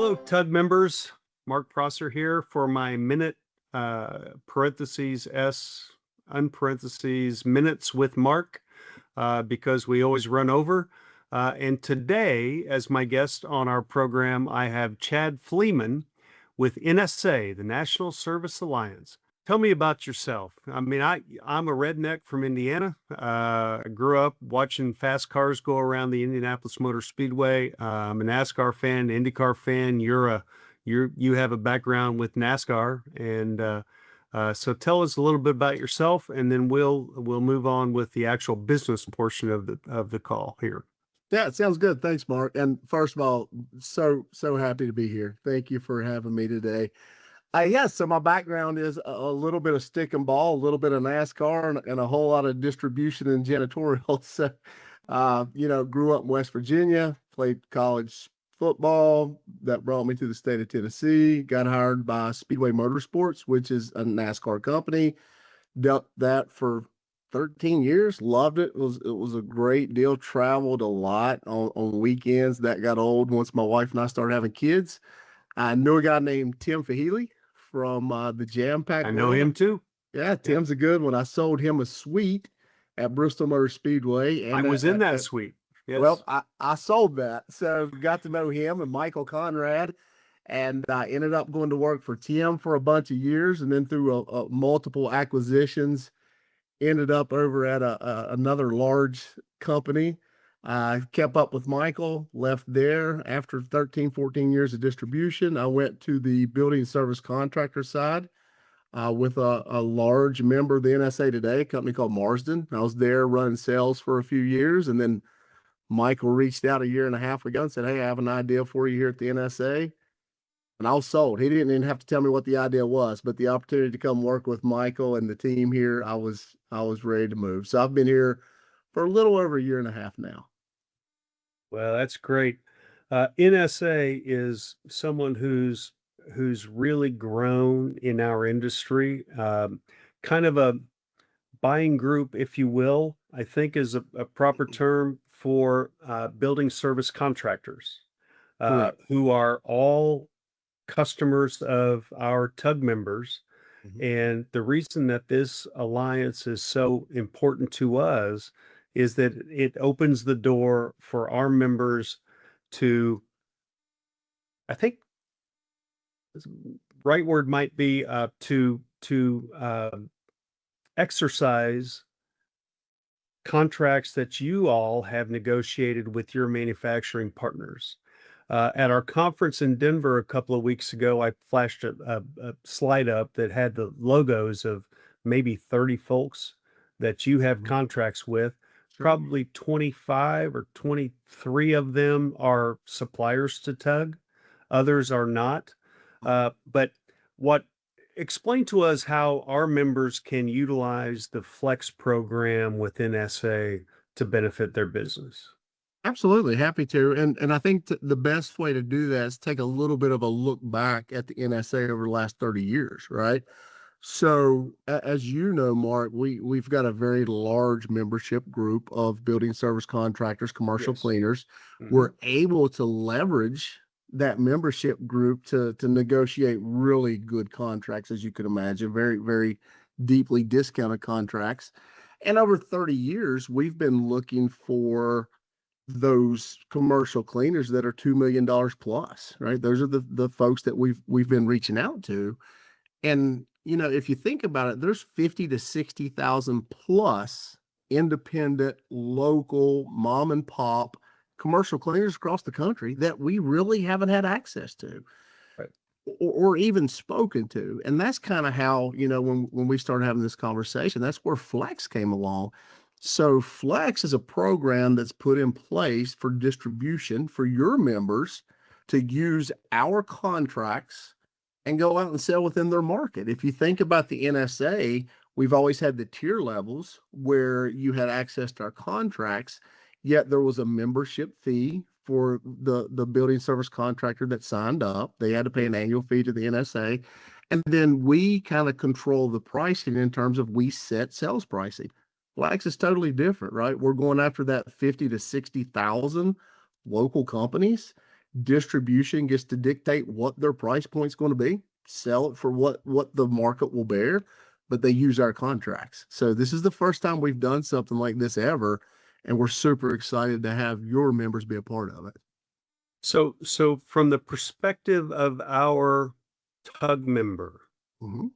Hello, Tug members. Mark Prosser here for my minute, parentheses S, unparentheses, minutes with Mark, because we always run over. And today, as my guest on our program, I have Chad Fleeman with NSA, the National Service Alliance. Tell me about yourself. I mean, I'm a redneck from Indiana. I grew up watching fast cars go around the Indianapolis Motor Speedway. I'm a NASCAR fan, IndyCar fan. You have a background with NASCAR, and so tell us a little bit about yourself, and then we'll move on with the actual business portion of the call here. Yeah, it sounds good. Thanks, Mark. And first of all, so happy to be here. Thank you for having me today. Yes, so my background is a little bit of stick and ball, a little bit of NASCAR, and a whole lot of distribution and janitorial. So, grew up in West Virginia, played college football. That brought me to the state of Tennessee. Got hired by Speedway Motorsports, which is a NASCAR company. Dealt that for 13 years. Loved it. It was a great deal. Traveled a lot on weekends. That got old once my wife and I started having kids. I knew a guy named Tim Fahey from the Jam Pack. I know him too. Yeah, Tim's a good one. I sold him a suite at Bristol Motor Speedway. And I was in that suite. Yes. Well, I sold that. So got to know him and Michael Conrad, and I ended up going to work for Tim for a bunch of years, and then through multiple acquisitions, ended up over at another large company. I kept up with Michael, left there after 13, 14 years of distribution. I went to the building service contractor side with a large member of the NSA today, a company called Marsden. I was there running sales for a few years, and then Michael reached out a year and a half ago and said, "Hey, I have an idea for you here at the NSA." And I was sold. He didn't even have to tell me what the idea was, but the opportunity to come work with Michael and the team here, I was ready to move. So I've been here for a little over a year and a half now. Well, that's great. NSA is someone who's really grown in our industry. Kind of a buying group, if you will, I think is a proper term for building service contractors, who are all customers of our Tug members. Mhm. And the reason that this alliance is so important to us is that it opens the door for our members to, I think, right word might be to exercise contracts that you all have negotiated with your manufacturing partners. At our conference in Denver a couple of weeks ago, I flashed a slide up that had the logos of maybe 30 folks that you have contracts with. Sure. Probably 25 or 23 of them are suppliers to Tug. Others are not. But explain to us how our members can utilize the Flex program within SA to benefit their business. Absolutely, happy to. And I think the best way to do that is take a little bit of a look back at the NSA over the last 30 years, right? So as you know, Mark, we've got a very large membership group of building service contractors, commercial Yes. cleaners. Mhm. We're able to leverage that membership group to negotiate really good contracts, as you could imagine, very, very deeply discounted contracts. And over 30 years, we've been looking for those commercial cleaners that are $2 million plus, right? Those are the folks that we've been reaching out to. And, if you think about it, there's 50 to 60,000 plus independent, local, mom and pop commercial cleaners across the country that we really haven't had access to. Right. Or even spoken to. And that's kind of how, when we started having this conversation, that's where Flex came along. So Flex is a program that's put in place for distribution for your members to use our contracts and go out and sell within their market. If you think about the NSA, we've always had the tier levels where you had access to our contracts, yet there was a membership fee for the building service contractor that signed up. They had to pay an annual fee to the NSA. And then we kind of control the pricing in terms of we set sales pricing. Flex is totally different, right? We're going after that 50 to 60,000 local companies. Distribution gets to dictate what their price point's going to be, sell it for what the market will bear, but they use our contracts. So this is the first time we've done something like this ever, and we're super excited to have your members be a part of it. So from the perspective of our tug member, Mhm.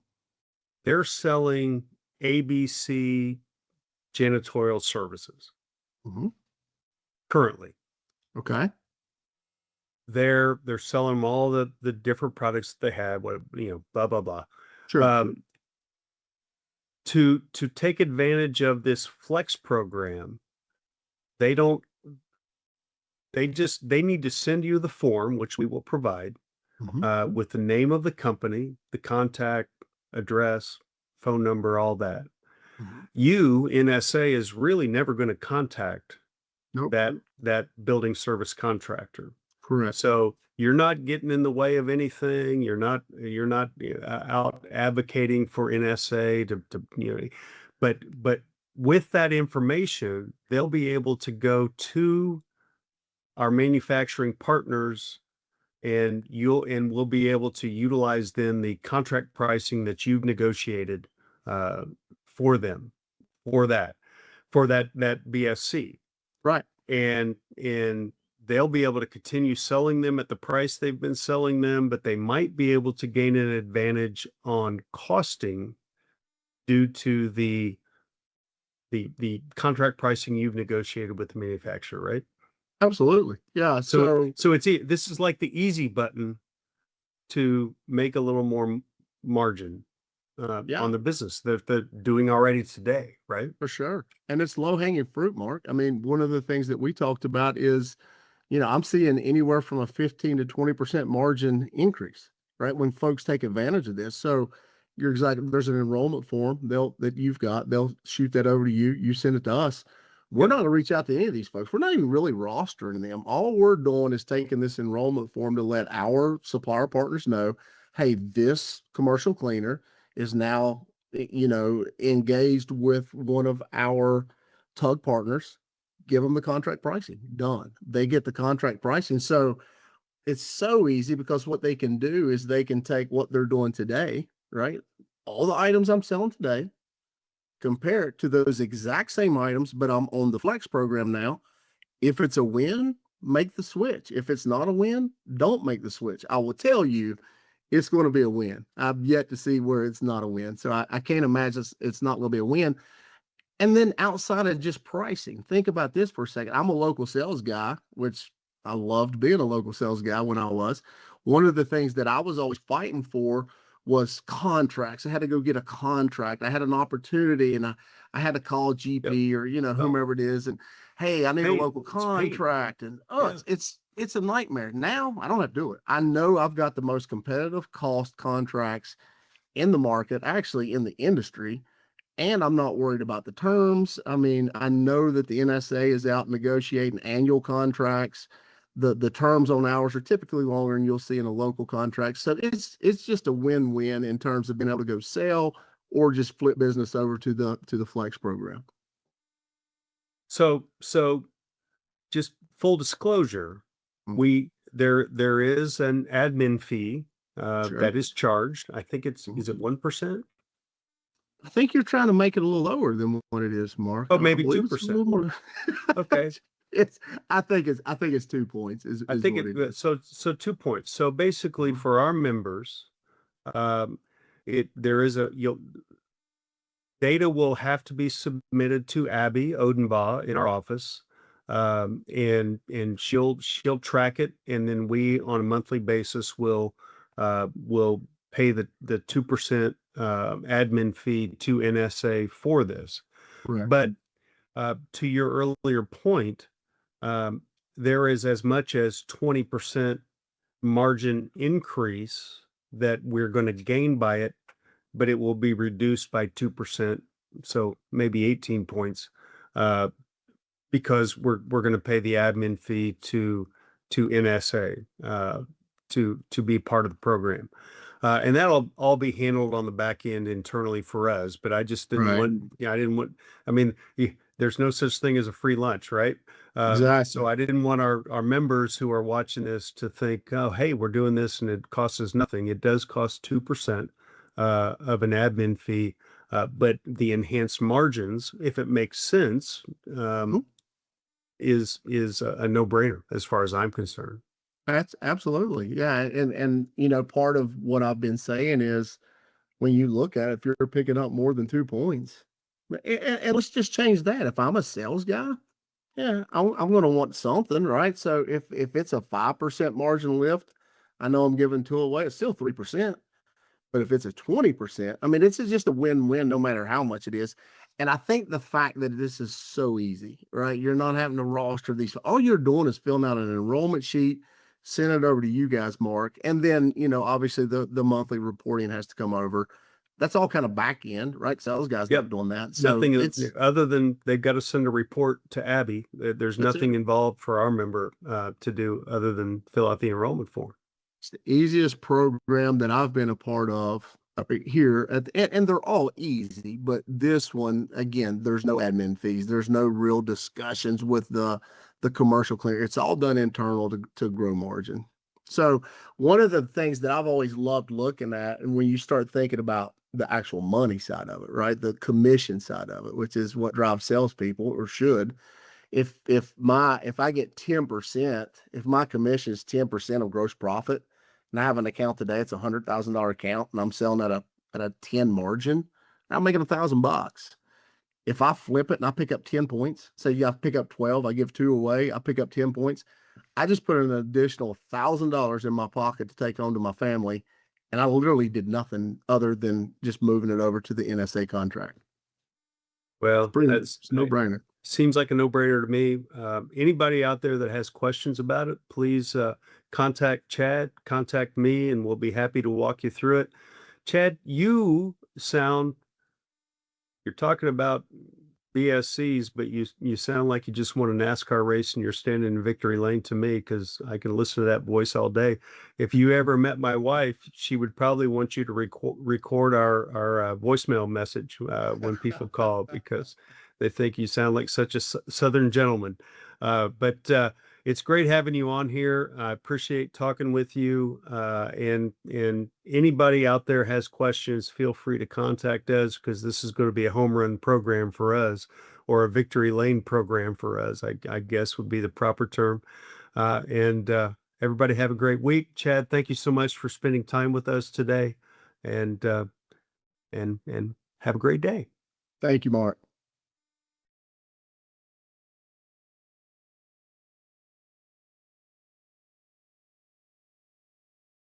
they're selling ABC janitorial services Mhm. currently. Okay. They're selling all the different products they have, what, blah blah blah. Sure. To take advantage of this flex program, they don't they need to send you the form, which we will provide, Mhm. with the name of the company, the contact address, phone number, all that. Mhm. You, NSA, is really never going to contact Nope. that building service contractor. Correct. So you're not getting in the way of anything. You're not out advocating for NSA but with that information, they'll be able to go to our manufacturing partners, and we'll be able to utilize then the contract pricing that you've negotiated for them for that BSC. Right. And they'll be able to continue selling them at the price they've been selling them, but they might be able to gain an advantage on costing due to the contract pricing you've negotiated with the manufacturer, right? Absolutely. Yeah. So this is like the easy button to make a little more margin Yeah. on the business that they're doing already today, right? For sure. And it's low hanging fruit, Mark. I mean, one of the things that we talked about is, I'm seeing anywhere from a 15 to 20% margin increase, right? When folks take advantage of this. So you're exactly, there's an enrollment form they'll shoot that over to you. You send it to us. We're Yep. not going to reach out to any of these folks. We're not even really rostering them. All we're doing is taking this enrollment form to let our supplier partners know, hey, this commercial cleaner is now engaged with one of our tug partners. Give them the contract pricing. Done. They get the contract pricing. So it's so easy because what they can do is they can take what they're doing today, right? All the items I'm selling today, compare it to those exact same items, but I'm on the flex program now. If it's a win, make the switch. If it's not a win, don't make the switch. I will tell you it's going to be a win. I've yet to see where it's not a win. So I can't imagine it's not going to be a win. And then outside of just pricing, think about this for a second. I'm a local sales guy, which I loved being a local sales guy when I was. One of the things that I was always fighting for was contracts. I had to go get a contract. I had an opportunity and I had to call GP or, whomever it is. And hey, I need a local contract. And it's a nightmare. Now I don't have to do it. I know I've got the most competitive cost contracts in the market, actually in the industry. And I'm not worried about the terms. I mean, I know that the NSA is out negotiating annual contracts. The terms on ours are typically longer than you'll see in a local contract. So it's just a win-win in terms of being able to go sell or just flip business over to the flex program. So just full disclosure, there is an admin fee Sure. that is charged. I think is it 1%? I think you're trying to make it a little lower than what it is, Mark. Oh, maybe 2%. Okay. I think it's 2 points. I think so 2 points. So basically, for our members, there is data will have to be submitted to Abby Odenbaugh in our office, and she'll track it, and then we on a monthly basis will pay the 2% admin fee to NSA for this. Correct. But to your earlier point, there is as much as 20% margin increase that we're going to gain by it, but it will be reduced by 2%, so maybe 18 points, because we're going to pay the admin fee to NSA to be part of the program. And that'll all be handled on the back end internally for us. But I just didn't want, I mean, there's no such thing as a free lunch, right? Exactly. So I didn't want our members who are watching this to think, oh, hey, we're doing this and it costs us nothing. It does cost 2% of an admin fee, but the enhanced margins, if it makes sense, Mhm. is a no-brainer as far as I'm concerned. That's absolutely. Yeah. And, part of what I've been saying is when you look at it, if you're picking up more than 2 points, and let's just change that. If I'm a sales guy, yeah, I'm going to want something, right? So if it's a 5% margin lift, I know I'm giving two away. It's still 3%. But if it's a 20%, I mean, it's just a win-win no matter how much it is. And I think the fact that this is so easy, right? You're not having to roster these. All you're doing is filling out an enrollment sheet, send it over to you guys, Mark. And then, obviously the monthly reporting has to come over. That's all kind of back end, right? Sales guys Yep. not doing that. So Nothing it's other than they've got to send a report to Abby. There's That's it. nothing involved for our member to do other than fill out the enrollment form. It's the easiest program that I've been a part of here and they're all easy, but this one, again, there's no admin fees. There's no real discussions with the commercial cleaner. It's all done internal to grow margin. So one of the things that I've always loved looking at, and when you start thinking about the actual money side of it, right? The commission side of it, which is what drives salespeople or should. If I get 10%, if my commission is 10% of gross profit, and I have an account today, it's $100,000 account, and I'm selling at a 10 margin, I'm making $1,000. If I flip it and I pick up 10 points, say you pick up 12, I give two away, I pick up 10 points, I just put an additional $1,000 in my pocket to take home to my family, and I literally did nothing other than just moving it over to the NSA contract. Well, that's no brainer. Seems like a no-brainer to me. Anybody out there that has questions about it, please contact Chad, contact me, and we'll be happy to walk you through it. Chad, you're talking about BSCs, but you sound like you just won a NASCAR race and you're standing in victory lane to me, because I can listen to that voice all day. If you ever met my wife, she would probably want you to record our voicemail message when people call, because they think you sound like such a Southern gentleman. But it's great having you on here. I appreciate talking with you. And anybody out there has questions, feel free to contact us, because this is going to be a home run program for us, or a victory lane program for us, I guess would be the proper term. And everybody have a great week. Chad, thank you so much for spending time with us today, and have a great day. Thank you, Mark.